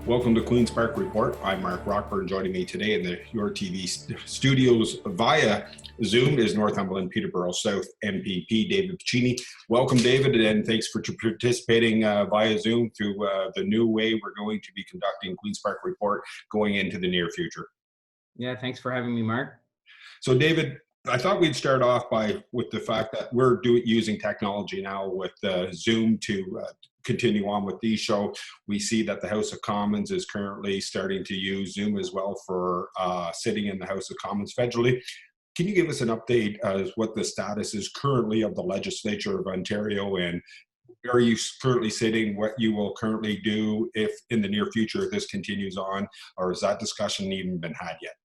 Welcome to Queen's Park Report. I'm Mark Rockburn. Joining me today in the Your TV studios via Zoom is Northumberland Peterborough South MPP David Piccini. Welcome, David, and thanks for participating via Zoom through the new way we're going to be conducting Queen's Park Report going into the near future. Yeah, thanks for having me, Mark. So, David, I thought we'd start off with the fact that we're using technology now with Zoom to continue on with these shows. We see that the House of Commons is currently starting to use Zoom as well for sitting in the House of Commons federally. Can you give us an update as what the status is currently of the legislature of Ontario, and are you currently sitting, what you will currently do if in the near future if this continues on, or has that discussion even been had yet?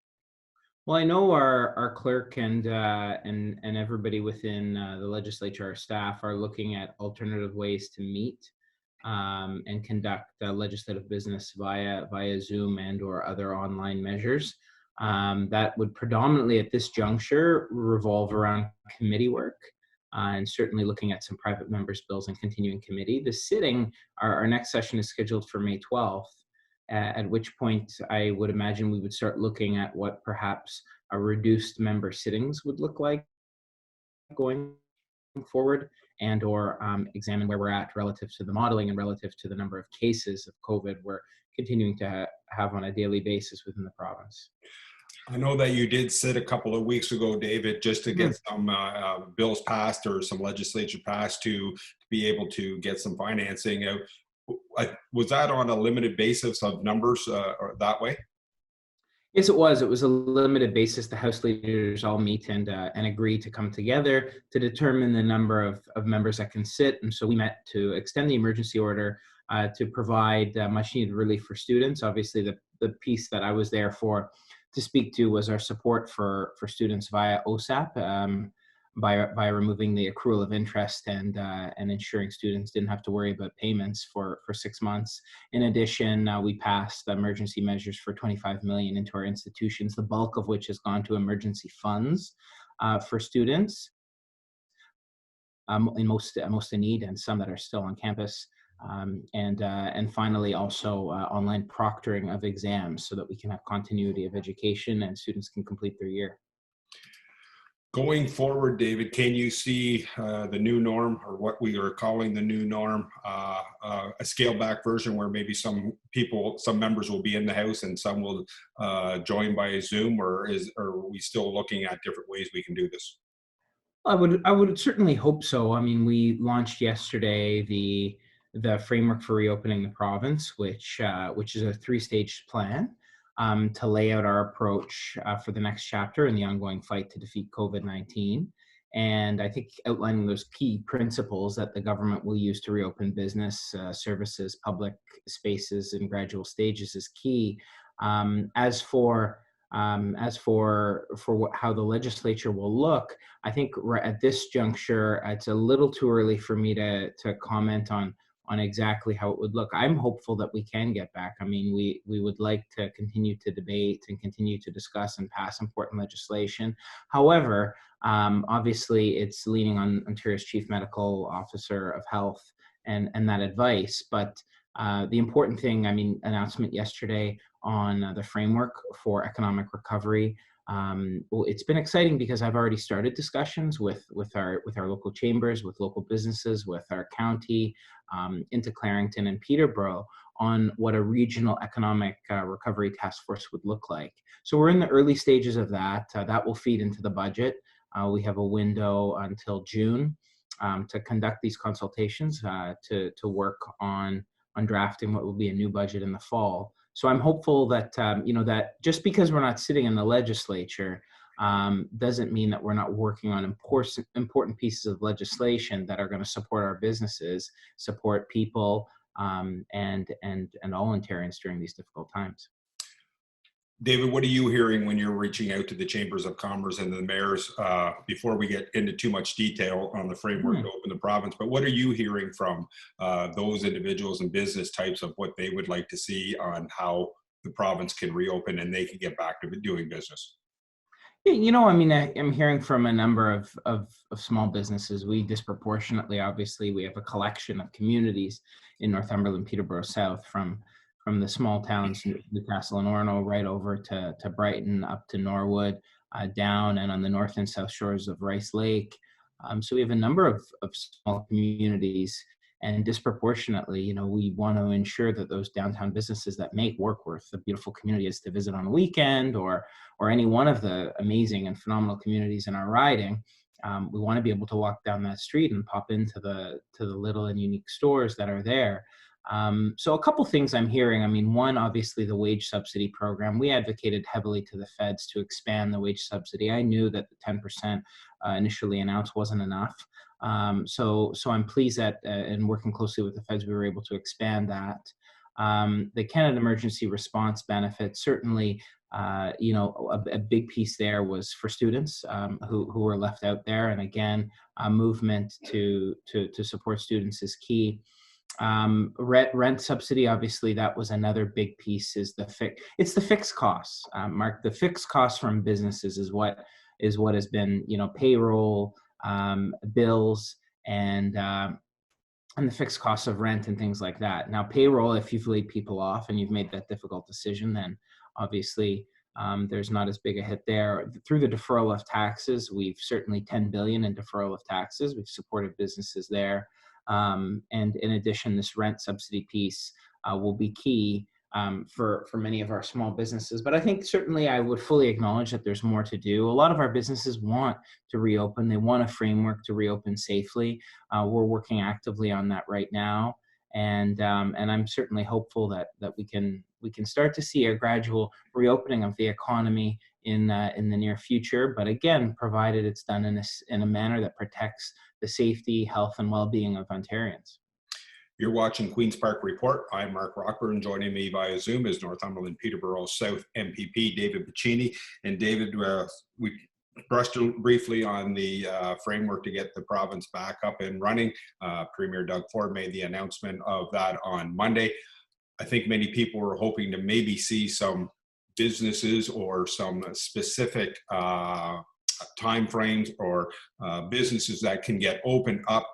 Well, I know our clerk and everybody within the legislature, our staff, are looking at alternative ways to meet and conduct legislative business via Zoom and or other online measures. That would predominantly at this juncture revolve around committee work. And certainly looking at some private members' bills and continuing committee. Our next session is scheduled for May 12th. At which point I would imagine we would start looking at what perhaps a reduced member sittings would look like going forward, and or examine where we're at relative to the modeling and relative to the number of cases of COVID we're continuing to have on a daily basis within the province. I know that you did sit a couple of weeks ago, David, just to get some bills passed or some legislature passed to be able to get some financing out. Was that on a limited basis of numbers or that way? Yes, it was. It was a limited basis. The House leaders all meet and agree to come together to determine the number of members that can sit. And so we met to extend the emergency order to provide much needed relief for students. Obviously, the piece that I was there for to speak to was our support for students via OSAP. By removing the accrual of interest and ensuring students didn't have to worry about payments for 6 months. In addition, we passed emergency measures for $25 million into our institutions, the bulk of which has gone to emergency funds for students in most in need, and some that are still on campus. And finally, also online proctoring of exams so that we can have continuity of education and students can complete their year. Going forward, David, can you see the new norm, or what we are calling the new norm, a scaled back version where maybe some members will be in the House and some will join by Zoom, or are we still looking at different ways we can do this? I would certainly hope so. I mean, we launched yesterday the framework for reopening the province, which is a 3-stage plan. To lay out our approach for the next chapter in the ongoing fight to defeat COVID-19. And I think outlining those key principles that the government will use to reopen business, services, public spaces in gradual stages is key. As for how the legislature will look, I think at this juncture, it's a little too early for me to comment on exactly how it would look. I'm hopeful that we can get back. I mean, we would like to continue to debate and continue to discuss and pass important legislation. However, obviously it's leaning on Ontario's Chief Medical Officer of Health and that advice. But the important thing, I mean, announcement yesterday on the framework for economic recovery. Well, it's been exciting because I've already started discussions with our local chambers, with local businesses, with our county, into Clarington and Peterborough on what a regional economic recovery task force would look like. So we're in the early stages of that. That will feed into the budget. We have a window until June to conduct these consultations to work on drafting what will be a new budget in the fall. So I'm hopeful that that just because we're not sitting in the legislature doesn't mean that we're not working on important pieces of legislation that are going to support our businesses, support people, and all Ontarians during these difficult times. David, what are you hearing when you're reaching out to the chambers of commerce and the mayors, before we get into too much detail on the framework to open the province, but what are you hearing from those individuals and business types of what they would like to see on how the province can reopen and they can get back to doing business? I mean, I'm hearing from a number of small businesses. We disproportionately, obviously, we have a collection of communities in Northumberland, Peterborough South, from from the small towns, Newcastle and Orono, right over to Brighton, up to Norwood, down and on the north and south shores of Rice Lake. So we have a number of small communities, and disproportionately, we want to ensure that those downtown businesses that make Warkworth a beautiful community is to visit on a weekend, or any one of the amazing and phenomenal communities in our riding. We want to be able to walk down that street and pop into the little and unique stores that are there. So a couple things I'm hearing. I mean, one, obviously the wage subsidy program. We advocated heavily to the feds to expand the wage subsidy. I knew that the 10% initially announced wasn't enough. So I'm pleased that in working closely with the feds, we were able to expand that. The Canada Emergency Response Benefit, certainly, a big piece there was for students who were left out there. And again, a movement to support students is key. Rent subsidy, obviously, that was another big piece. It's the fixed costs, Mark. The fixed costs from businesses is what has been, payroll, bills, and the fixed costs of rent and things like that. Now, payroll, if you've laid people off and you've made that difficult decision, then obviously there's not as big a hit there. Through the deferral of taxes, we've certainly $10 billion in deferral of taxes. We've supported businesses there. And in addition, this rent subsidy piece will be key for many of our small businesses. But I think certainly I would fully acknowledge that there's more to do. A lot of our businesses want to reopen. They want a framework to reopen safely. We're working actively on that right now. And I'm certainly hopeful that we can start to see a gradual reopening of the economy in the near future. But again, provided it's done in a manner that protects the safety, health, and well-being of Ontarians. You're watching Queen's Park Report. I'm Mark Rockburn. Joining me via Zoom is Northumberland Peterborough South MPP David Piccini. And David, we brushed briefly on the framework to get the province back up and running. Premier Doug Ford made the announcement of that on Monday. I think many people were hoping to maybe see some businesses or some specific timeframes or businesses that can get opened up.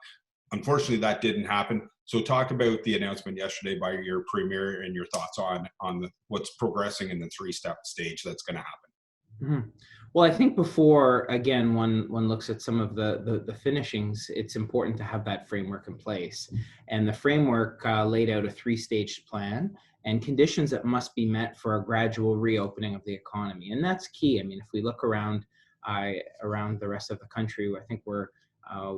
Unfortunately, that didn't happen. So talk about the announcement yesterday by your premier and your thoughts on what's progressing in the three-step stage that's going to happen. Mm-hmm. Well, I think before, again, one looks at some of the finishings, it's important to have that framework in place. And the framework laid out a three-stage plan and conditions that must be met for a gradual reopening of the economy. And that's key. I mean, if we look around the rest of the country, I think we're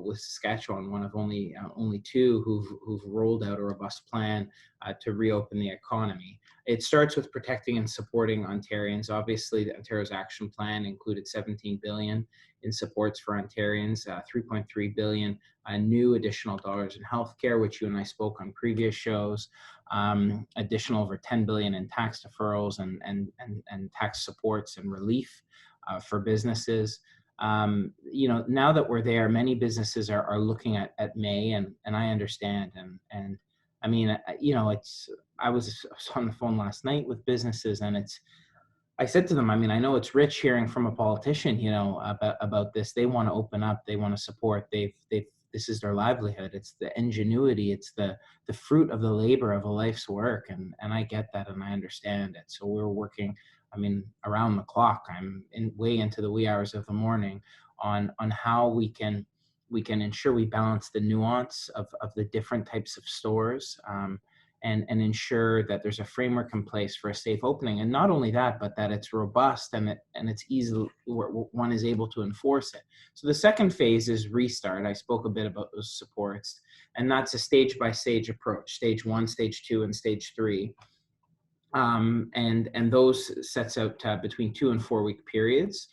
with Saskatchewan, one of only two who've rolled out a robust plan to reopen the economy. It starts with protecting and supporting Ontarians. Obviously, the Ontario's action plan included $17 billion in supports for Ontarians, $3.3 billion new additional dollars in healthcare, which you and I spoke on previous shows, additional over $10 billion in tax deferrals and tax supports and relief for businesses. Now that we're there, many businesses are looking at May, and I understand. And I mean, I was on the phone last night with businesses, and I said to them, I mean, I know it's rich hearing from a politician, about this. They want to open up, they want to support. This is their livelihood. It's the ingenuity. It's the fruit of the labor of a life's work. And I get that, and I understand it. So we're working, I mean, around the clock. I'm way into the wee hours of the morning on how we can ensure we balance the nuance of the different types of stores, and ensure that there's a framework in place for a safe opening. And not only that, but that it's robust and it's easy, one is able to enforce it. So the second phase is restart. I spoke a bit about those supports, and that's a stage by stage approach, stage 1, stage 2, and stage 3. And those sets out between 2 and 4 week periods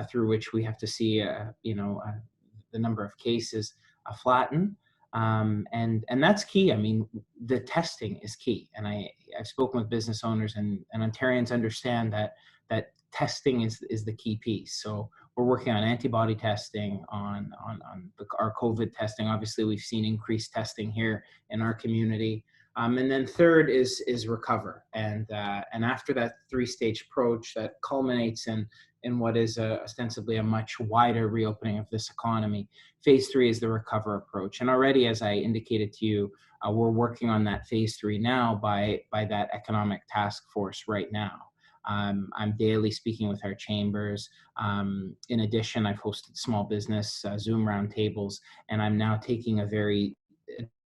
through which we have to see, the number of cases flatten. And that's key. I mean, the testing is key. And I've spoken with business owners, and Ontarians understand that testing is the key piece. So we're working on antibody testing, on our COVID testing. Obviously, we've seen increased testing here in our community. And then third is recover. And after that three-stage approach that culminates in what is ostensibly a much wider reopening of this economy, phase three is the recover approach. And already, as I indicated to you, we're working on that phase three now by that economic task force right now. I'm daily speaking with our chambers. In addition, I've hosted small business Zoom roundtables, and I'm now taking a very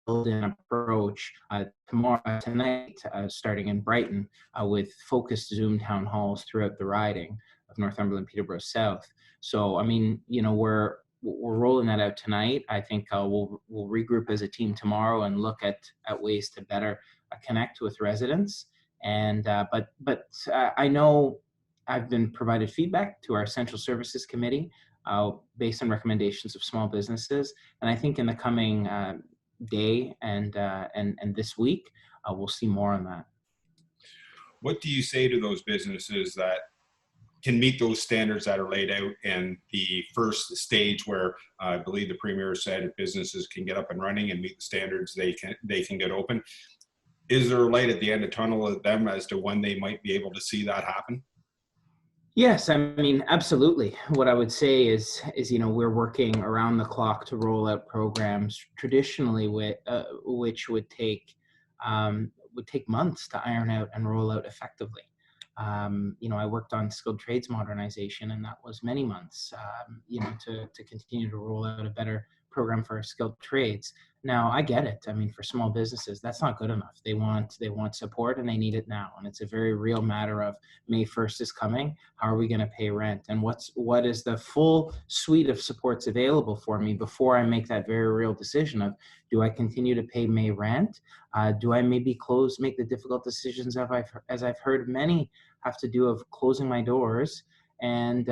built-in approach tonight, starting in Brighton, with focused Zoom town halls throughout the riding of Northumberland, Peterborough South. So, I mean, you know, we're rolling that out tonight. I think we'll regroup as a team tomorrow and look at ways to better connect with residents. And but I know I've been provided feedback to our Essential Services Committee based on recommendations of small businesses, and I think in the coming day and this week we'll see more on that. What do you say to those businesses that can meet those standards that are laid out in the first stage, where I believe the Premier said if businesses can get up and running and meet the standards, they can get open? Is there a light at the end of the tunnel of them as to when they might be able to see that happen? Yes, I mean, absolutely. What I would say is you know, we're working around the clock to roll out programs traditionally which would take months to iron out and roll out effectively. You know, I worked on skilled trades modernization, and that was many months, you know, to continue to roll out a better program for skilled trades. Now, I get it. I mean, for small businesses, that's not good enough. They want support, and they need it now. And it's a very real matter of May 1st is coming. How are we going to pay rent? And what is the full suite of supports available for me before I make that very real decision of, do I continue to pay May rent? Do I maybe make the difficult decisions as I've heard many have to do, of closing my doors and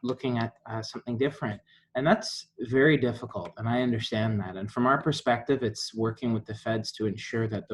looking at something different? And that's very difficult, and I understand that. And from our perspective, it's working with the feds to ensure that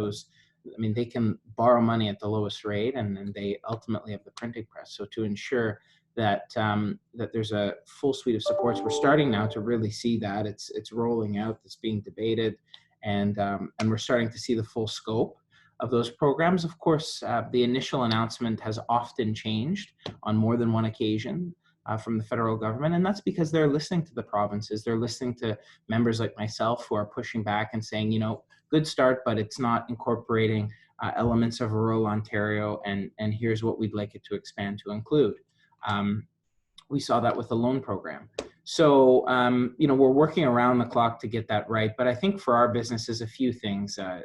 they can borrow money at the lowest rate, and then they ultimately have the printing press. So to ensure that that there's a full suite of supports, we're starting now to really see that it's rolling out, it's being debated, and we're starting to see the full scope of those programs. Of course, the initial announcement has often changed on more than one occasion from the federal government, and that's because they're listening to the provinces. They're listening to members like myself who are pushing back and saying, you know, good start, but it's not incorporating elements of rural Ontario, and here's what we'd like it to expand to include. We saw that with the loan program. So, you know, we're working around the clock to get that right. But I think for our businesses, a few things. A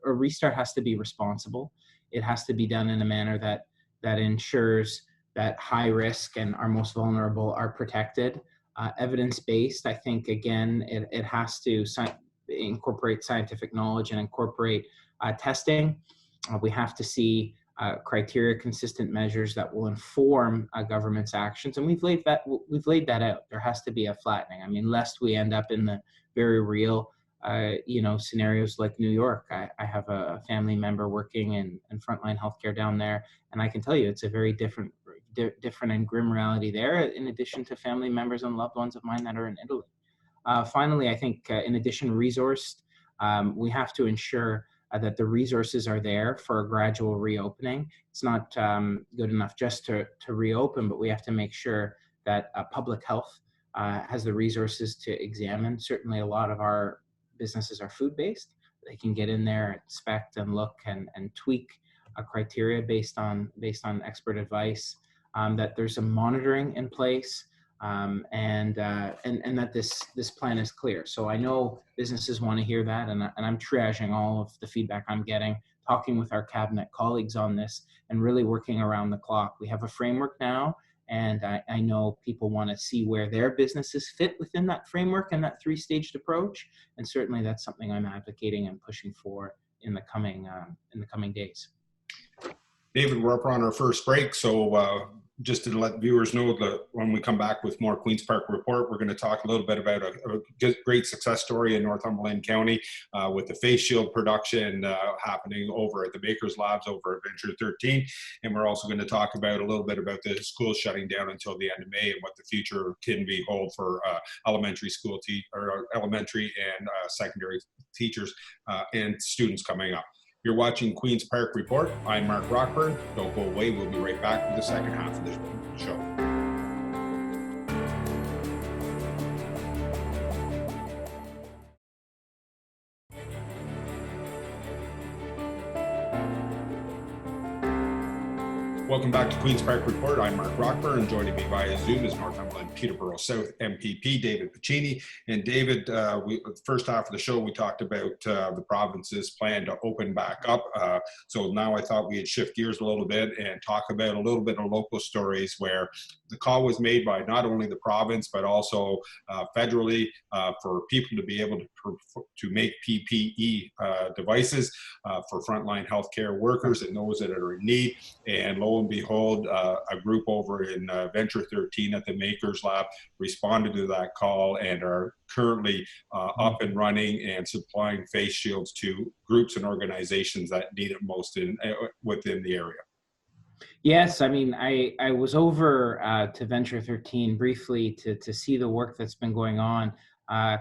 restart has to be responsible. It has to be done in a manner that ensures that high risk and our most vulnerable are protected. Evidence-based, I think, again, it has to incorporate scientific knowledge and incorporate testing. We have to see criteria, consistent measures that will inform government's actions, and we've laid that out. There has to be a flattening. I mean, lest we end up in the very real you know, scenarios like New York. I have a family member working in frontline healthcare down there, and I can tell you it's a very different and grim reality there, in addition to family members and loved ones of mine that are in Italy. Finally, I think in addition, resourced, we have to ensure that the resources are there for a gradual reopening. It's not good enough just to reopen, but we have to make sure that public health has the resources to examine. Certainly a lot of our businesses are food-based. They can get in there, inspect and look and tweak a criteria based on expert advice, that there's some monitoring in place, and that this plan is clear. So I know businesses want to hear that, and I'm triaging all of the feedback I'm getting, talking with our cabinet colleagues on this, and really working around the clock. We have a framework now, and I know people want to see where their businesses fit within that framework and that three-staged approach, and certainly that's something I'm advocating and pushing for in the coming days. David, we're up on our first break, so just to let viewers know that when we come back with more Queen's Park Report, we're going to talk a little bit about a great success story in Northumberland County with the face shield production happening over at the Baker's Labs over at Venture 13. And we're also going to talk about a little bit about the schools shutting down until the end of May and what the future can be hold for elementary school or elementary and secondary teachers and students coming up. You're watching Queen's Park Report. I'm Mark Rockburn. Don't go away. We'll be right back with the second half of the show. Welcome back to Queen's Park Report. I'm Mark Rockburn, and joining me via Zoom is Northumberland Peterborough South MPP David Piccini. And David, the first half of the show, we talked about the province's plan to open back up. So now I thought we'd shift gears a little bit and talk about a little bit of local stories where the call was made by not only the province, but also federally for people to be able to make PPE devices for frontline healthcare workers and those that are in need. And lo and behold, a group over in Venture 13 at the Makers Lab responded to that call and are currently up and running and supplying face shields to groups and organizations that need it most within the area. Yes, I mean, I was over to Venture 13 briefly to see the work that's been going on.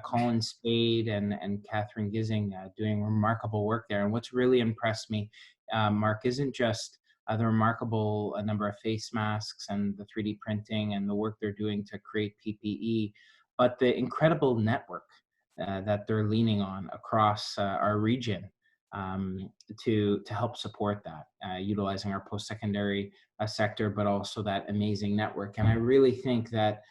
Colin Spade and Catherine Gissing doing remarkable work there. And what's really impressed me, Mark, isn't just the remarkable number of face masks and the 3D printing and the work they're doing to create PPE, but the incredible network that they're leaning on across our region to help support that, utilizing our post-secondary sector, but also that amazing network. And I really think that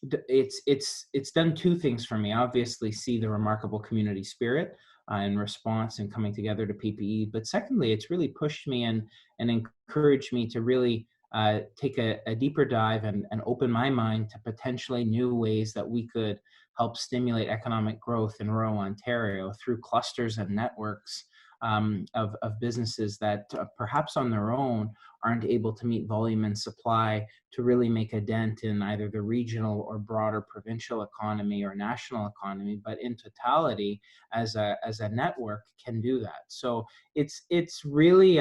it's done two things for me. Obviously, see the remarkable community spirit in response and coming together to PPE. But secondly, it's really pushed me and encouraged me to really take a deeper dive and open my mind to potentially new ways that we could help stimulate economic growth in rural Ontario through clusters and networks of businesses that perhaps on their own aren't able to meet volume and supply to really make a dent in either the regional or broader provincial economy or national economy, but in totality as a network can do that. So it's really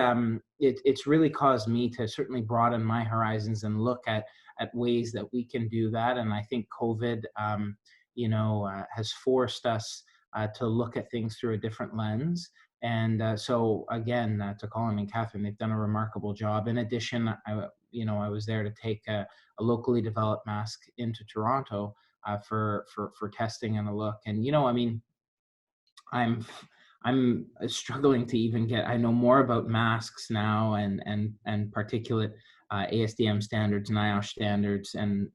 caused me to certainly broaden my horizons and look at ways that we can do that. And I think COVID has forced us to look at things through a different lens. And so again, to Colin and Catherine, they've done a remarkable job. In addition, I was there to take a locally developed mask into Toronto for testing and a look. And I'm struggling to even get. I know more about masks now and particulate ASDM standards, NIOSH standards, and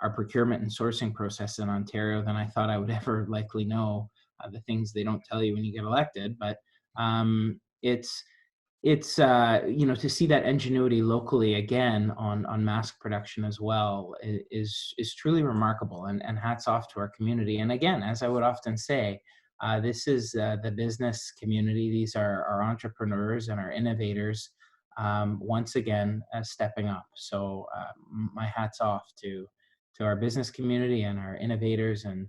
our procurement and sourcing process in Ontario than I thought I would ever likely know. The things they don't tell you when you get elected, but it's to see that ingenuity locally again on mask production as well is truly remarkable, and hats off to our community. And again, as I would often say, this is the business community. These are our entrepreneurs and our innovators once again stepping up. So my hats off to our business community and our innovators, and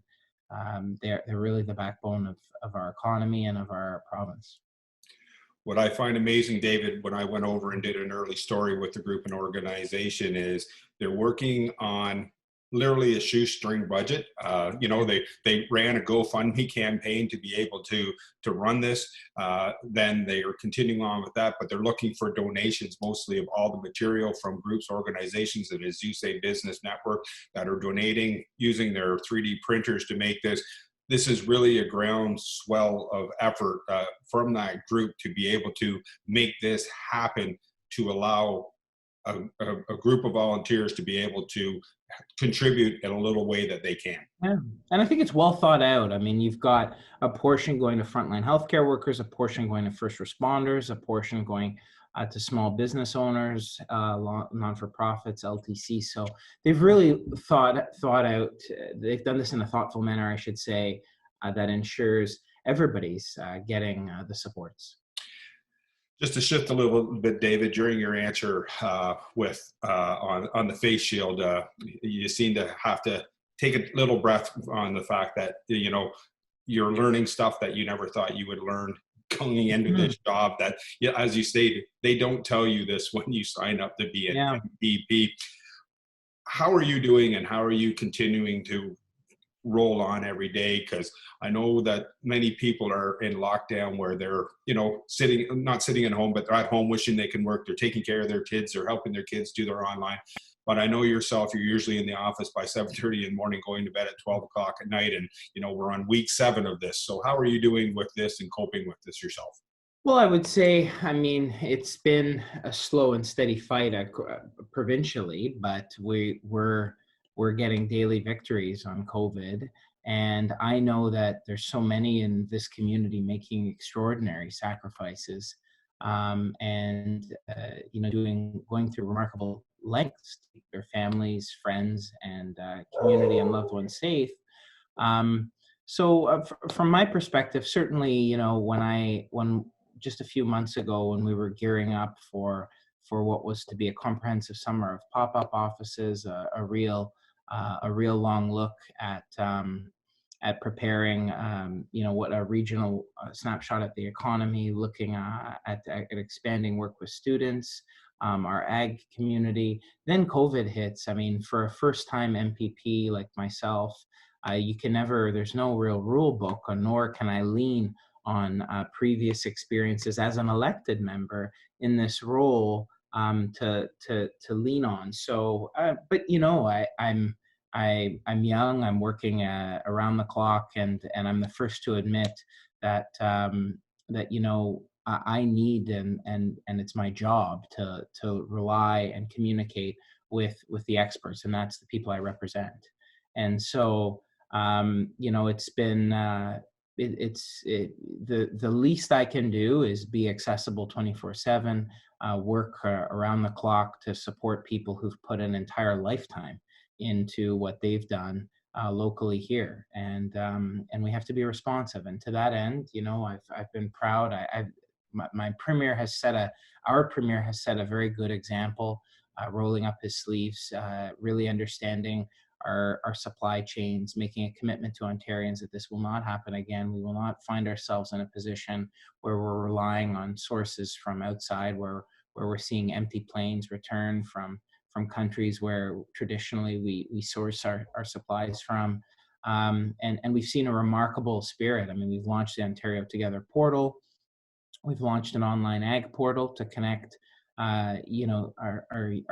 they're really the backbone of our economy and of our province. What I find amazing, David, when I went over and did an early story with the group and organization is they're working on literally a shoestring budget. They ran a GoFundMe campaign to be able to run this. Then they are continuing on with that, but they're looking for donations, mostly of all the material from groups, organizations, that is, you say, Business Network, that are donating using their 3D printers to make this. This is really a groundswell of effort from that group to be able to make this happen, to allow a group of volunteers to be able to contribute in a little way that they can. Yeah, and I think it's well thought out. I mean, you've got a portion going to frontline healthcare workers, a portion going to first responders, a portion going to small business owners, non-for-profits, LTC. So they've really thought out. They've done this in a thoughtful manner, I should say, that ensures everybody's getting the supports. Just to shift a little bit, David, during your answer on the face shield, you seem to have to take a little breath on the fact that you're learning stuff that you never thought you would learn going into Mhm. this job. That, yeah, as you stated, they don't tell you this when you sign up to be an Yeah. MPP. How are you doing, and how are you continuing to roll on every day? Because I know that many people are in lockdown where they're, not sitting at home, but they're at home wishing they can work. They're taking care of their kids. They're helping their kids do their online. But I know yourself, you're usually in the office by 7:30 in the morning, going to bed at 12 o'clock at night. And, we're on week 7 of this. So how are you doing with this and coping with this yourself? Well, I would say, I mean, it's been a slow and steady fight provincially, but we're getting daily victories on COVID, and I know that there's so many in this community making extraordinary sacrifices, and going through remarkable lengths to keep their families, friends, and community and loved ones safe. Um, from my perspective, certainly, when just a few months ago, when we were gearing up for what was to be a comprehensive summer of pop-up offices, a real long look at preparing, what a regional snapshot at the economy, looking at expanding work with students, our ag community. Then COVID hits. I mean, for a first-time MPP like myself, you can never. There's no real rule book, nor can I lean on previous experiences as an elected member in this role to lean on. So, but I'm young. I'm working around the clock, and I'm the first to admit that that I need and it's my job to rely and communicate with the experts, and that's the people I represent. And so it's been the least I can do is be accessible 24/7, work around the clock to support people who've put an entire lifetime into what they've done locally here, and we have to be responsive. And to that end, I've been proud. My premier has set our premier has set a very good example, rolling up his sleeves, really understanding our supply chains, making a commitment to Ontarians that this will not happen again. We will not find ourselves in a position where we're relying on sources from outside, where we're seeing empty planes return from countries where traditionally we source our supplies from. And we've seen a remarkable spirit. I mean, we've launched the Ontario Together portal. We've launched an online ag portal to connect, our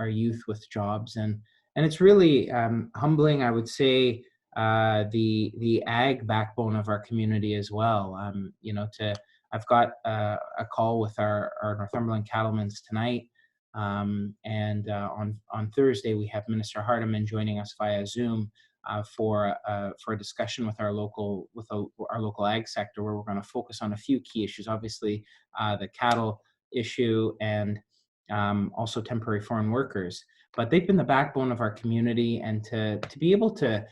youth with jobs, and it's really humbling. I would say the ag backbone of our community as well. I've got a call with our Northumberland cattlemen's tonight, and on Thursday we have Minister Hardeman joining us via Zoom for a discussion with our local ag sector, where we're going to focus on a few key issues. Obviously, the cattle issue, and also temporary foreign workers. But they've been the backbone of our community, and to be able to,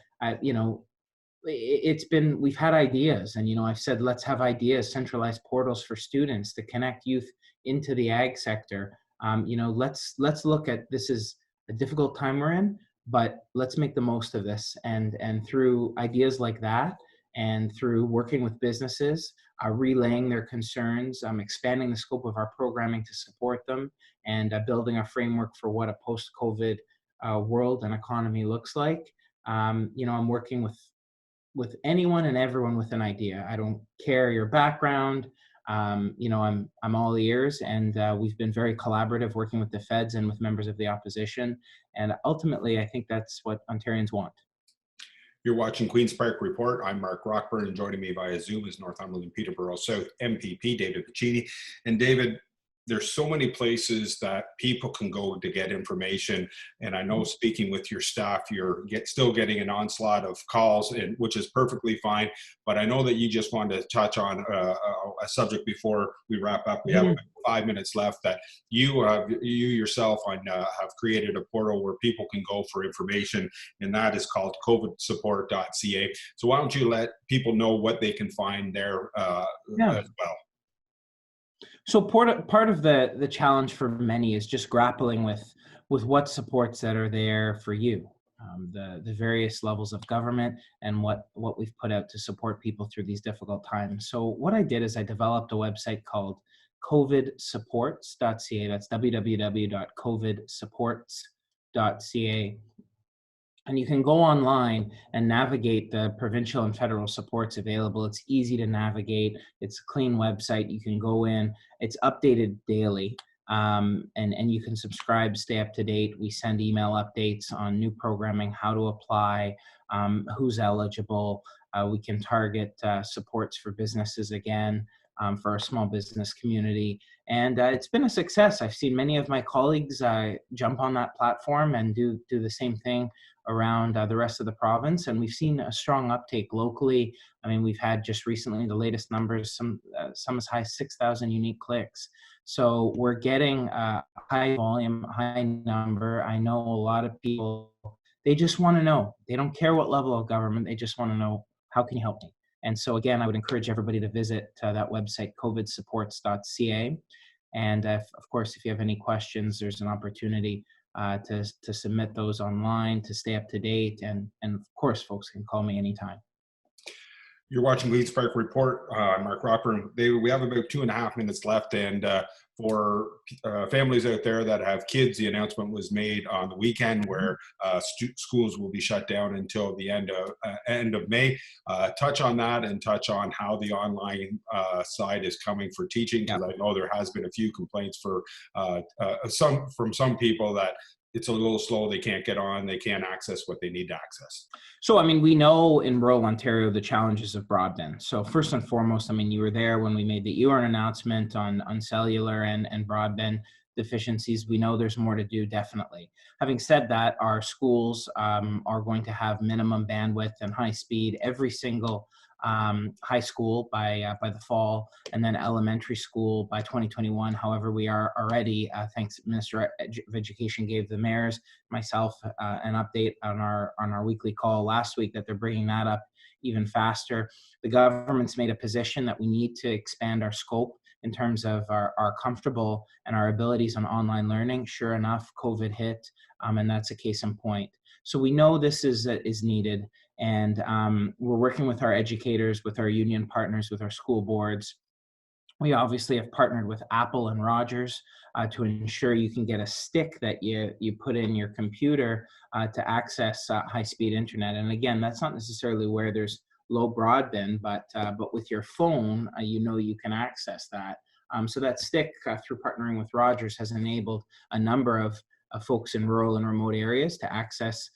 we've had ideas, and I've said let's have ideas, centralized portals for students to connect youth into the ag sector. Let's look at this is a difficult time we're in, but let's make the most of this, and through ideas like that, and through working with businesses, relaying their concerns, expanding the scope of our programming to support them, and building a framework for what a post-COVID world and economy looks like. I'm working with anyone and everyone with an idea. I don't care your background. I'm all ears, and we've been very collaborative, working with the feds and with members of the opposition. And ultimately, I think that's what Ontarians want. You're watching Queen's Park Report. I'm Mark Rockburn, and joining me via Zoom is Northumberland Peterborough South MPP David Piccini. And David, there's so many places that people can go to get information. And I know, speaking with your staff, you're still getting an onslaught of calls, which is perfectly fine. But I know that you just wanted to touch on a subject before we wrap up. We have 5 minutes left. That you yourself have created a portal where people can go for information, and that is called covidsupport.ca. So why don't you let people know what they can find there as well? So part of the challenge for many is just grappling with what supports that are there for you, the various levels of government, and what we've put out to support people through these difficult times. So what I did is I developed a website called covidsupports.ca. That's www.covidsupports.ca. And you can go online and navigate the provincial and federal supports available. It's easy to navigate. It's a clean website. You can go in. It's updated daily. And you can subscribe, stay up to date. We send email updates on new programming, how to apply, who's eligible. We can target supports for businesses again, for our small business community. And it's been a success. I've seen many of my colleagues jump on that platform and do the same thing around the rest of the province. And we've seen a strong uptake locally. I mean, we've had just recently the latest numbers, some as high as 6,000 unique clicks. So we're getting a high volume, high number. I know a lot of people, they just want to know. They don't care what level of government. They just want to know, how can you help me? And so again, I would encourage everybody to visit that website, covidsupports.ca. And of course, if you have any questions, there's an opportunity to submit those online, to stay up to date. And of course, folks can call me anytime. You're watching Queen's Park Report. I'm Mark Rockburn. We have about 2.5 minutes left. And for families out there that have kids, the announcement was made on the weekend where schools will be shut down until the end of May. Touch on that and touch on how the online side is coming for teaching, because I know there has been a few complaints from some people that it's a little slow, they can't get on, they can't access what they need to access. So, I mean, we know in rural Ontario the challenges of broadband. So first and foremost, I mean, you were there when we made the EOR announcement on cellular and broadband deficiencies. We know there's more to do, definitely. Having said that, our schools are going to have minimum bandwidth and high speed every single high school by the fall, and then elementary school by 2021. However, we are already, thanks Minister of Education gave the mayors, myself, an update on our weekly call last week that they're bringing that up even faster. The government's made a position that we need to expand our scope in terms of our comfortable and our abilities on online learning. Sure enough, COVID hit, and that's a case in point. So we know this is needed. And we're working with our educators, with our union partners, with our school boards. We obviously have partnered with Apple and Rogers to ensure you can get a stick that you put in your computer to access high-speed internet. And again, that's not necessarily where there's low broadband, but with your phone, you can access that. So that stick, through partnering with Rogers, has enabled a number of folks in rural and remote areas to access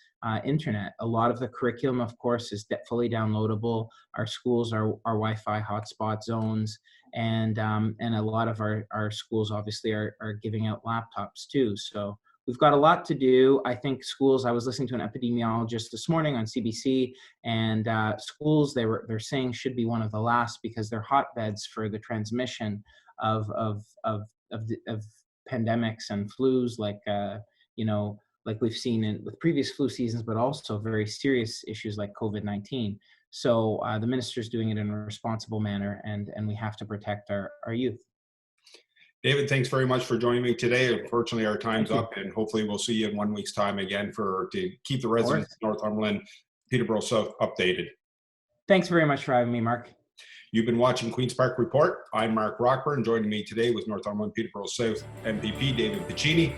internet. A lot of the curriculum, of course, is fully downloadable. Our schools are Wi-Fi hotspot zones, and a lot of our schools obviously are giving out laptops too. So we've got a lot to do. I think schools, I was listening to an epidemiologist this morning on CBC, and schools, they're saying, should be one of the last because they're hotbeds for the transmission of pandemics and flus, like we've seen with previous flu seasons, but also very serious issues like COVID-19. So the minister's doing it in a responsible manner, and we have to protect our youth. David, thanks very much for joining me today. Unfortunately, our time's up, and hopefully we'll see you in 1 week's time again to keep the residents of Northumberland, Peterborough South updated. Thanks very much for having me, Mark. You've been watching Queen's Park Report. I'm Mark Rockburn. Joining me today was Northumberland, Peterborough South MPP David Piccini.